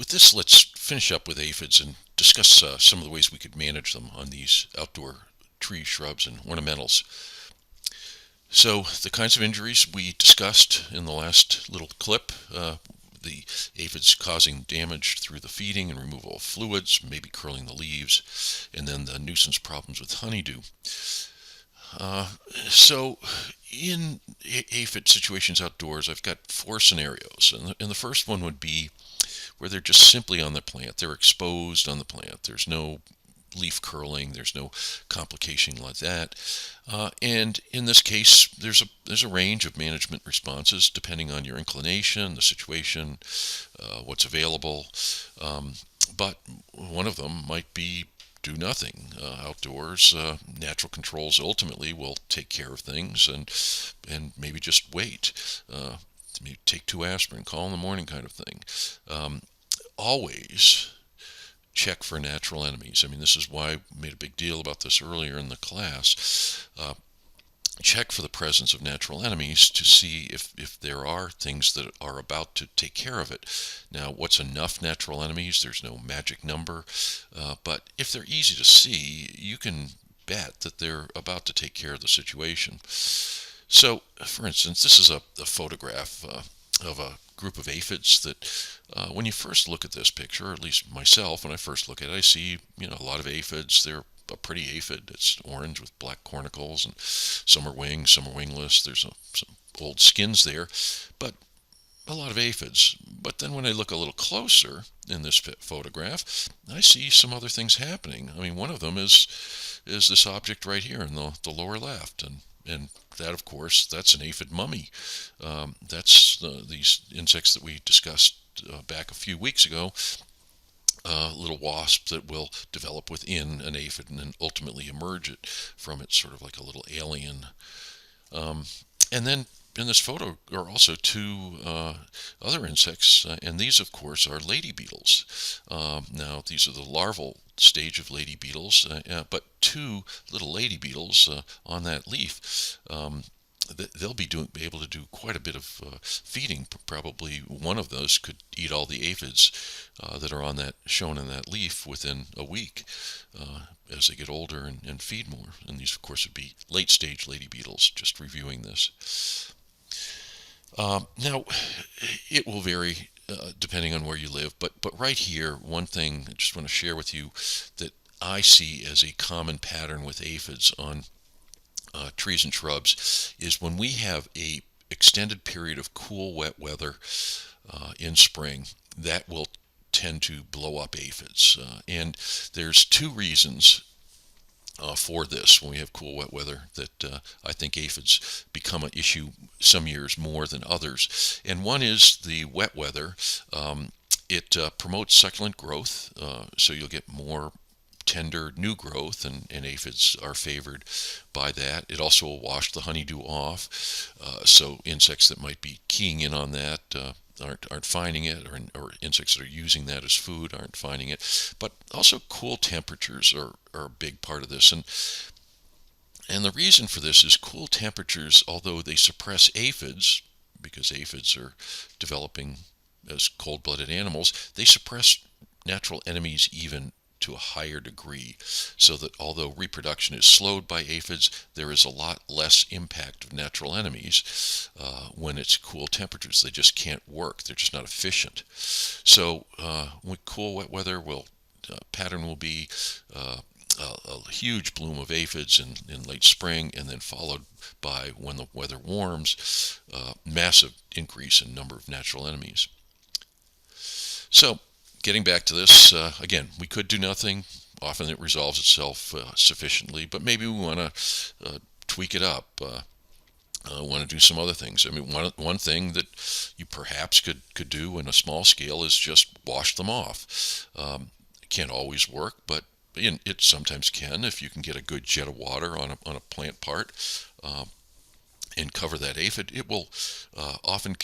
with this, let's finish up with aphids and discuss some of the ways we could manage them on these outdoor trees, shrubs, and ornamentals. So, the kinds of injuries we discussed in the last little clip, the aphids causing damage through the feeding and removal of fluids, maybe curling the leaves, and then the nuisance problems with honeydew. Uh, so, in aphid situations outdoors, I've got four scenarios. And the first one would be where they're just simply on the plant. They're exposed on the plant. There's no leaf curling. There's no complication like that. And in this case, there's a range of management responses depending on your inclination, the situation, what's available. But one of them might be do nothing outdoors. Natural controls ultimately will take care of things, and maybe just wait. Maybe take 2 aspirin, call in the morning, kind of thing. Always check for natural enemies. I mean, this is why I made a big deal about this earlier in the class. Check for the presence of natural enemies to see if there are things that are about to take care of it. Now, what's enough natural enemies? There's no magic number, but if they're easy to see, you can bet that they're about to take care of the situation. So, for instance, this is a photograph of a group of aphids that when you first look at this picture, or at least myself, when I first look at it, I see a lot of aphids. They're a pretty aphid. It's orange with black cornicles, and some are winged, some are wingless. There's some old skins there, but a lot of aphids. But then when I look a little closer in this photograph, I see some other things happening. I mean, one of them is this object right here in the lower left, and that, of course, that's an aphid mummy. That's these insects that we discussed back a few weeks ago. Little wasp that will develop within an aphid and then ultimately emerge it from it, sort of like a little alien. And then in this photo are also two other insects, and these, of course, are lady beetles. Now, these are the larval stage of lady beetles, but two little lady beetles on that leaf. They'll be able to do quite a bit of feeding. Probably one of those could eat all the aphids that are shown in that leaf within a week as they get older and feed more. And these, of course, would be late stage lady beetles. Just reviewing this. Now, it will vary depending on where you live, but right here, one thing I just want to share with you that I see as a common pattern with aphids on trees and shrubs is when we have a extended period of cool, wet weather in spring, that will tend to blow up aphids. And there's two reasons for this when we have cool, wet weather that I think aphids become an issue some years more than others. And one is the wet weather. It promotes succulent growth, so you'll get more tender new growth, and aphids are favored by that. It also will wash the honeydew off, so insects that might be keying in on that aren't finding it, or insects that are using that as food aren't finding it. But also cool temperatures are a big part of this, and the reason for this is cool temperatures, although they suppress aphids, because aphids are developing as cold-blooded animals, they suppress natural enemies even to a higher degree, so that although reproduction is slowed by aphids, there is a lot less impact of natural enemies when it's cool temperatures. They just can't work. They're just not efficient. So with cool, wet weather, pattern will be a huge bloom of aphids in late spring, and then followed by, when the weather warms, massive increase in number of natural enemies. So, getting back to this, again, we could do nothing. Often it resolves itself sufficiently, but maybe we want to tweak it up. Want to do some other things. I mean, one thing that you perhaps could do in a small scale is just wash them off. It can't always work, but it sometimes can if you can get a good jet of water on a plant part. And cover that aphid, it will often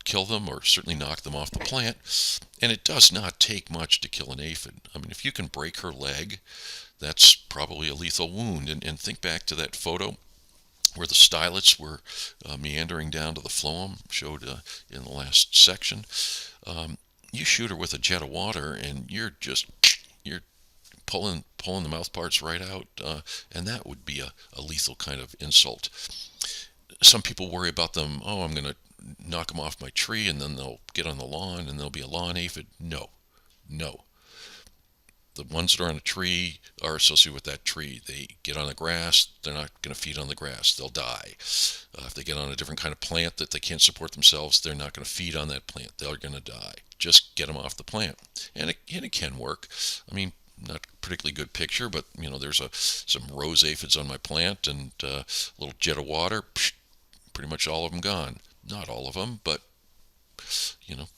kill them, or certainly knock them off the plant. And it does not take much to kill an aphid. I mean, if you can break her leg, that's probably a lethal wound. And think back to that photo where the stylets were meandering down to the phloem, showed in the last section. you shoot her with a jet of water, and you're pulling the mouth parts right out, and that would be a lethal kind of insult. Some people worry about them. Oh, I'm going to knock them off my tree, and then they'll get on the lawn, and there'll be a lawn aphid. No, no. The ones that are on a tree are associated with that tree. They get on the grass, they're not going to feed on the grass. They'll die. If they get on a different kind of plant that they can't support themselves, they're not going to feed on that plant. They're going to die. Just get them off the plant, and it can work. I mean, not a particularly good picture, but there's some rose aphids on my plant, and a little jet of water, pretty much all of them gone. Not all of them, but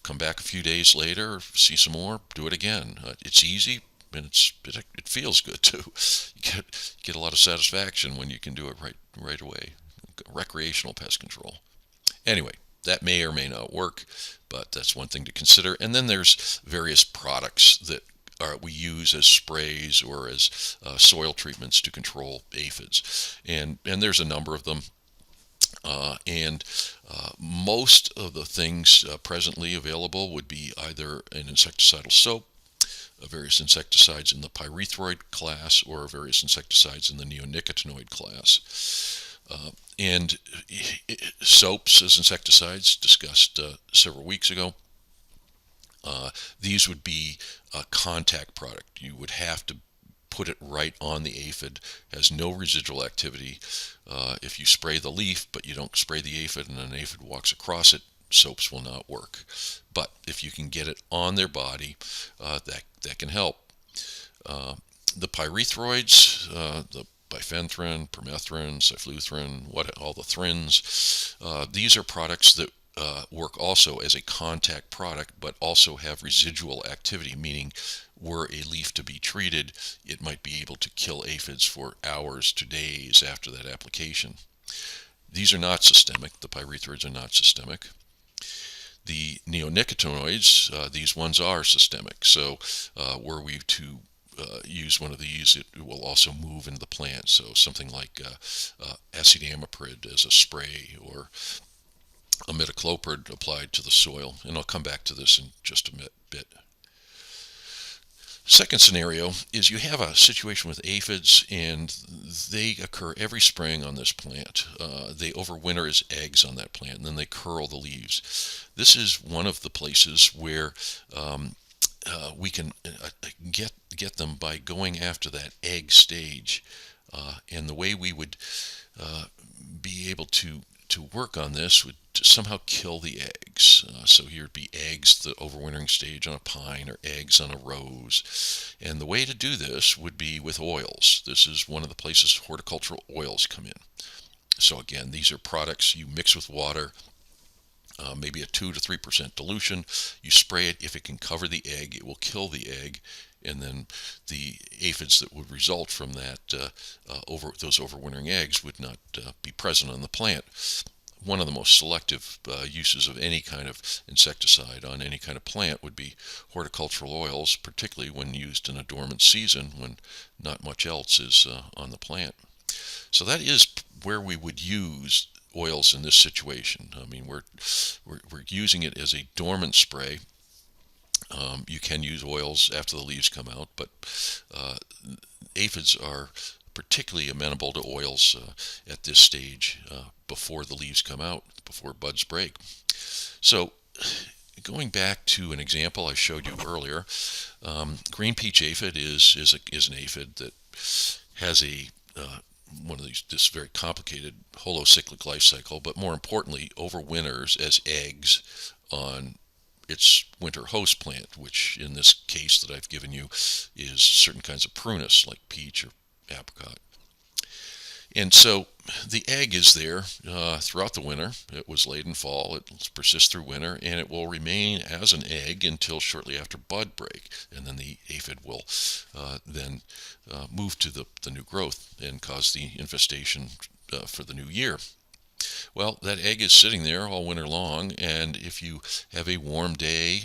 come back a few days later, see some more, do it again. It's easy, and it feels good too. You get a lot of satisfaction when you can do it right away. Recreational pest control. Anyway, that may or may not work, but that's one thing to consider. And then there's various products that we use as sprays or as soil treatments to control aphids, and there's a number of them. And most of the things presently available would be either an insecticidal soap, various insecticides in the pyrethroid class, or various insecticides in the neonicotinoid class. And soaps as insecticides, discussed several weeks ago. These would be a contact product. You would have to put it right on the aphid, has no residual activity. If you spray the leaf but you don't spray the aphid and an aphid walks across it, soaps will not work. But if you can get it on their body, that can help. The pyrethroids, the bifenthrin, permethrin, cyfluthrin, all the thrins, these are products that work also as a contact product, but also have residual activity, meaning were a leaf to be treated, it might be able to kill aphids for hours to days after that application. These are not systemic. The pyrethroids are not systemic. The neonicotinoids, these ones are systemic. So were we to use one of these, it will also move into the plant. So something like acetamiprid as a spray, or imidacloprid applied to the soil. And I'll come back to this in just a bit. Second scenario is you have a situation with aphids, and they occur every spring on this plant. They overwinter as eggs on that plant, and then they curl the leaves. This is one of the places where we can get them by going after that egg stage. And the way we would be able to work on this would to somehow kill the eggs. So here would be eggs, the overwintering stage on a pine, or eggs on a rose. And the way to do this would be with oils. This is one of the places horticultural oils come in. So again, these are products you mix with water, maybe a 2 to 3% dilution. You spray it. If it can cover the egg, it will kill the egg. And then the aphids that would result from that, those overwintering eggs, would not be present on the plant. One of the most selective uses of any kind of insecticide on any kind of plant would be horticultural oils, particularly when used in a dormant season when not much else is on the plant. So that is where we would use oils in this situation. I mean, we're using it as a dormant spray. You can use oils after the leaves come out, but aphids are particularly amenable to oils at this stage, before the leaves come out, before buds break. So going back to an example I showed you earlier, green peach aphid is an aphid that has this very complicated holocyclic life cycle, but more importantly overwinters as eggs on its winter host plant, which in this case that I've given you is certain kinds of prunus like peach or apricot. And so the egg is there throughout the winter. It was laid in fall. It persists through winter, and it will remain as an egg until shortly after bud break. And then the aphid will then move to the new growth and cause the infestation for the new year. Well, that egg is sitting there all winter long, and if you have a warm day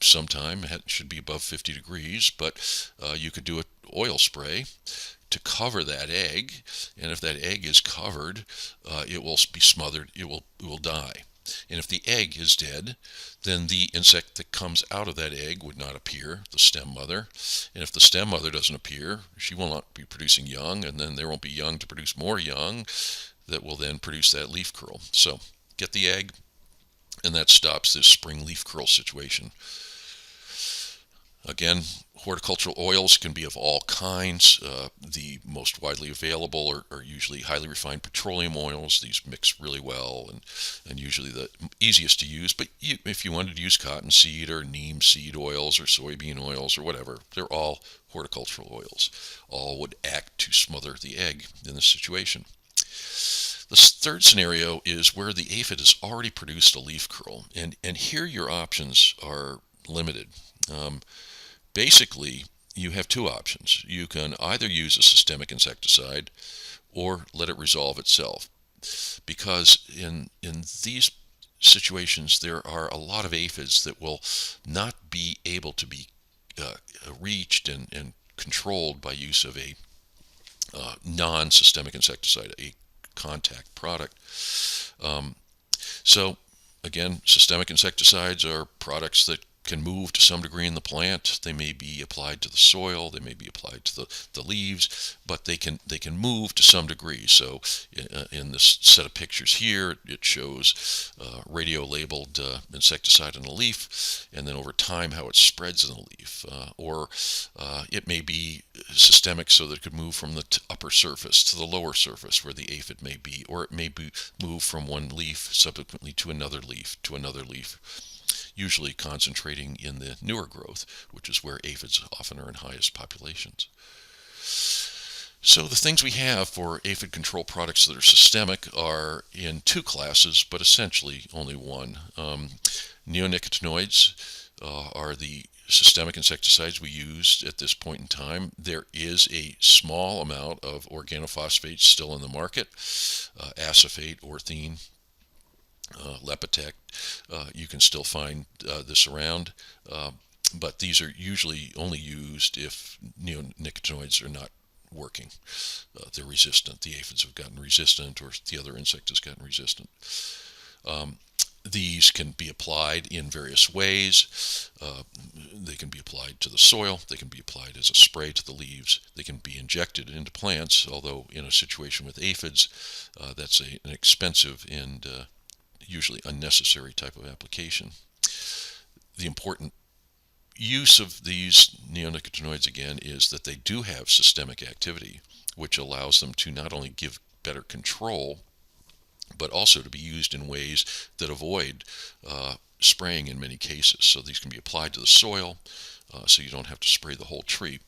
sometime, it should be above 50 degrees, but you could do an oil spray to cover that egg, and if that egg is covered, it will be smothered. It will die. And if the egg is dead, then the insect that comes out of that egg would not appear, the stem mother. And if the stem mother doesn't appear, she will not be producing young, and then there won't be young to produce more young that will then produce that leaf curl. So get the egg, and that stops this spring leaf curl situation. Again, horticultural oils can be of all kinds. The most widely available are usually highly refined petroleum oils. These mix really well and usually the easiest to use. But if you wanted to use cottonseed or neem seed oils or soybean oils or whatever, they're all horticultural oils. All would act to smother the egg in this situation. The third scenario is where the aphid has already produced a leaf curl, and here your options are limited. Basically, you have two options. You can either use a systemic insecticide or let it resolve itself. Because in these situations, there are a lot of aphids that will not be able to be reached and controlled by use of a non-systemic insecticide, a contact product. So, again, systemic insecticides are products that can move to some degree in the plant. They may be applied to the soil, they may be applied to the leaves, but they can move to some degree. So in this set of pictures here, it shows radio-labeled insecticide in a leaf, and then over time how it spreads in the leaf. Or it may be systemic so that it could move from the upper surface to the lower surface where the aphid may be, or it may move from one leaf subsequently to another leaf usually concentrating in the newer growth, which is where aphids often are in highest populations. So the things we have for aphid control products that are systemic are in two classes, but essentially only one. Neonicotinoids are the systemic insecticides we use at this point in time. There is a small amount of organophosphates still in the market, acephate, orthene, Lepitec. You can still find this around, but these are usually only used if neonicotinoids are not working. They're resistant. The aphids have gotten resistant, or the other insect has gotten resistant. These can be applied in various ways. They can be applied to the soil. They can be applied as a spray to the leaves. They can be injected into plants, although in a situation with aphids, that's an expensive and usually unnecessary type of application. The important use of these neonicotinoids, again, is that they do have systemic activity, which allows them to not only give better control, but also to be used in ways that avoid spraying in many cases. So these can be applied to the soil, so you don't have to spray the whole tree.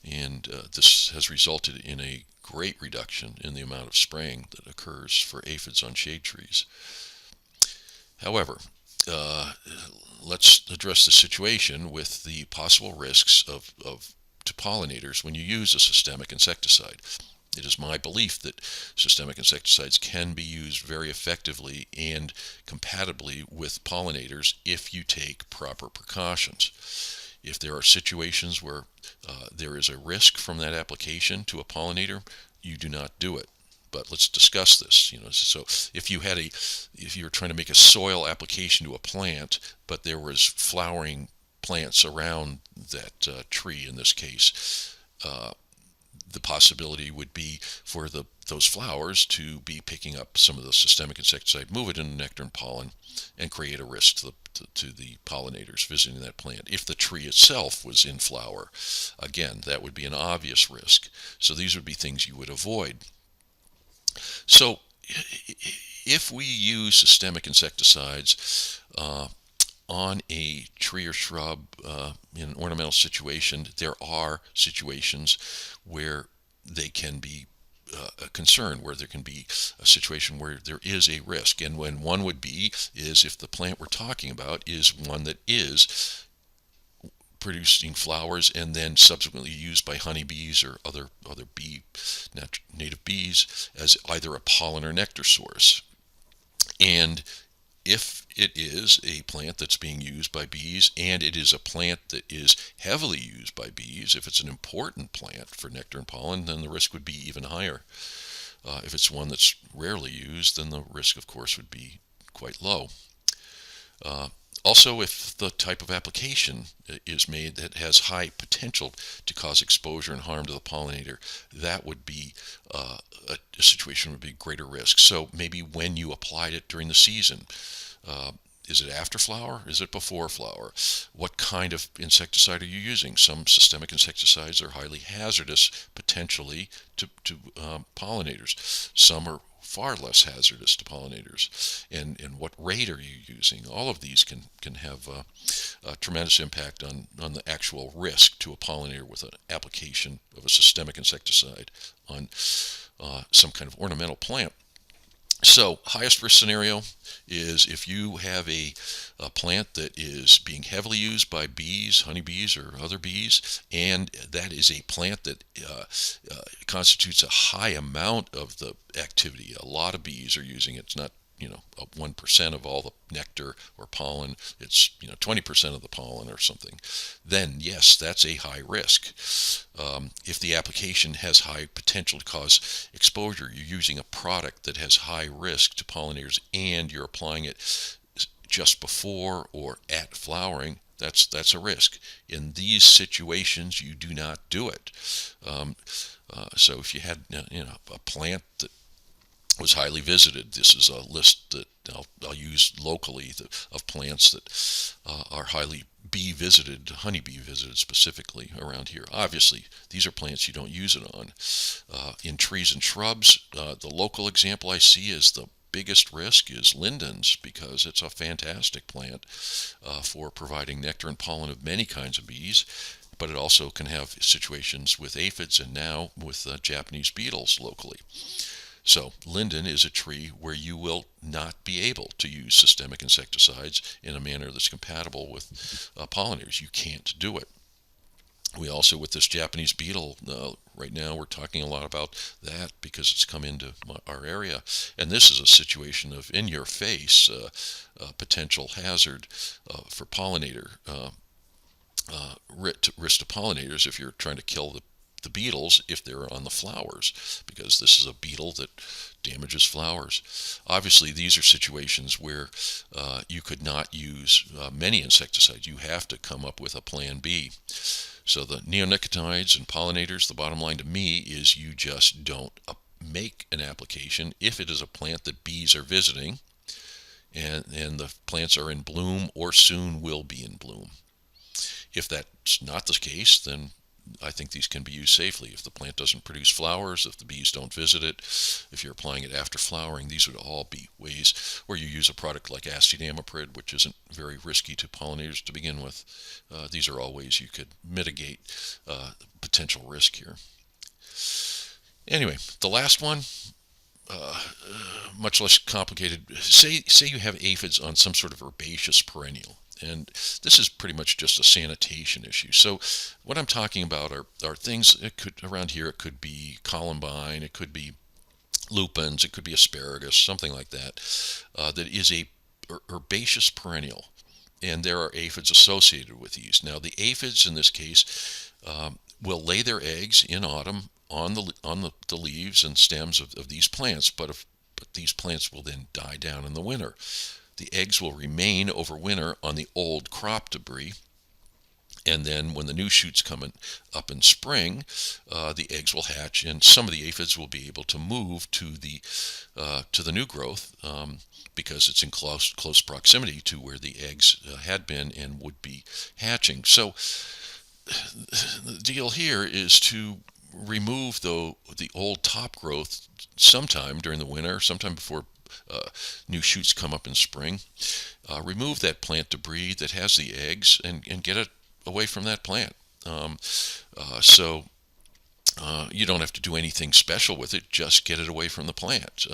And this has resulted in a great reduction in the amount of spraying that occurs for aphids on shade trees. However, let's address the situation with the possible risks to pollinators when you use a systemic insecticide. It is my belief that systemic insecticides can be used very effectively and compatibly with pollinators if you take proper precautions. If there are situations where there is a risk from that application to a pollinator, you do not do it. But let's discuss this. So if you were trying to make a soil application to a plant, but there was flowering plants around that tree in this case, the possibility would be for those flowers to be picking up some of the systemic insecticide, move it into nectar and pollen, and create a risk to the pollinators visiting that plant. If the tree itself was in flower, again, that would be an obvious risk. So these would be things you would avoid. So if we use systemic insecticides on a tree or shrub in an ornamental situation, there are situations where they can be a concern, where there can be a situation where there is a risk. And when one would be is if the plant we're talking about is one that is producing flowers and then subsequently used by honeybees or other native bees as either a pollen or nectar source. And if it is a plant that's being used by bees, and it is a plant that is heavily used by bees, if it's an important plant for nectar and pollen, then the risk would be even higher. If it's one that's rarely used, then the risk, of course, would be quite low. Uh, Also, if the type of application is made that has high potential to cause exposure and harm to the pollinator, that would be a situation would be greater risk. So maybe when you applied it during the season, uh, is it after flower? Is it before flower? What kind of insecticide are you using? Some systemic insecticides are highly hazardous potentially to pollinators. Some are far less hazardous to pollinators. And what rate are you using? All of these can have a tremendous impact on the actual risk to a pollinator with an application of a systemic insecticide on some kind of ornamental plant. So, highest risk scenario is if you have a plant that is being heavily used by bees, honeybees, or other bees, and that is a plant that constitutes a high amount of the activity. A lot of bees are using it. It's not 1% of all the nectar or pollen. It's 20% of the pollen or something. Then yes, that's a high risk. If the application has high potential to cause exposure, you're using a product that has high risk to pollinators, and you're applying it just before or at flowering. That's a risk. In these situations, you do not do it. So if you had a plant that was highly visited. This is a list that I'll use locally of plants that are highly bee visited, honeybee visited specifically around here. Obviously, these are plants you don't use it on. In trees and shrubs, the local example I see is the biggest risk is lindens, because it's a fantastic plant for providing nectar and pollen of many kinds of bees. But it also can have situations with aphids and now with Japanese beetles locally. So linden is a tree where you will not be able to use systemic insecticides in a manner that's compatible with pollinators. You can't do it. We also, with this Japanese beetle, right now we're talking a lot about that because it's come into our area. And this is a situation of in-your-face potential hazard for pollinator, risk to pollinators if you're trying to kill the beetles if they're on the flowers, because this is a beetle that damages flowers. Obviously, these are situations where you could not use many insecticides. You have to come up with a plan B. So the neonicotinoids and pollinators, the bottom line to me is you just don't make an application if it is a plant that bees are visiting and the plants are in bloom or soon will be in bloom. If that's not the case, then I think these can be used safely. If the plant doesn't produce flowers, if the bees don't visit it, if you're applying it after flowering, these would all be ways where you use a product like acetamiprid, which isn't very risky to pollinators to begin with. These are all ways you could mitigate potential risk here. Anyway, the last one, much less complicated. Say you have aphids on some sort of herbaceous perennial. And this is pretty much just a sanitation issue. So what I'm talking about are things, around here it could be columbine, it could be lupins, it could be asparagus, something like that, that is a herbaceous perennial. And there are aphids associated with these. Now the aphids in this case will lay their eggs in autumn on the leaves and stems of these plants, but these plants will then die down in the winter. The eggs will remain over winter on the old crop debris, and then when the new shoots come up in spring, the eggs will hatch, and some of the aphids will be able to move to the new growth because it's in close proximity to where the eggs had been and would be hatching. So the deal here is to remove the old top growth sometime during the winter, sometime before new shoots come up in spring. Remove that plant debris that has the eggs and get it away from that plant. So you don't have to do anything special with it, just get it away from the plant.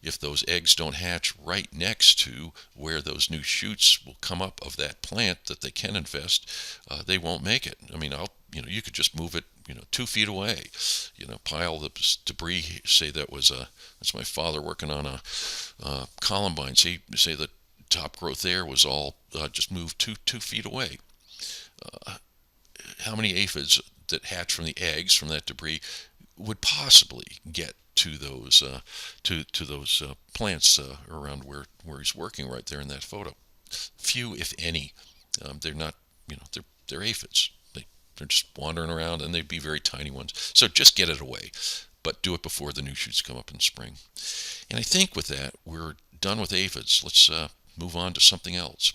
If those eggs don't hatch right next to where those new shoots will come up of that plant that they can infest, they won't make it. I mean, you could just move it 2 feet away, pile the debris. Say that's my father working on a columbine. Say the top growth there was all just moved 2 feet away. How many aphids that hatch from the eggs from that debris would possibly get to those plants around where he's working right there in that photo. Few, if any. They're not, they're aphids. They're just wandering around, and they'd be very tiny ones. So just get it away, but do it before the new shoots come up in spring. And I think with that, we're done with aphids. Let's move on to something else.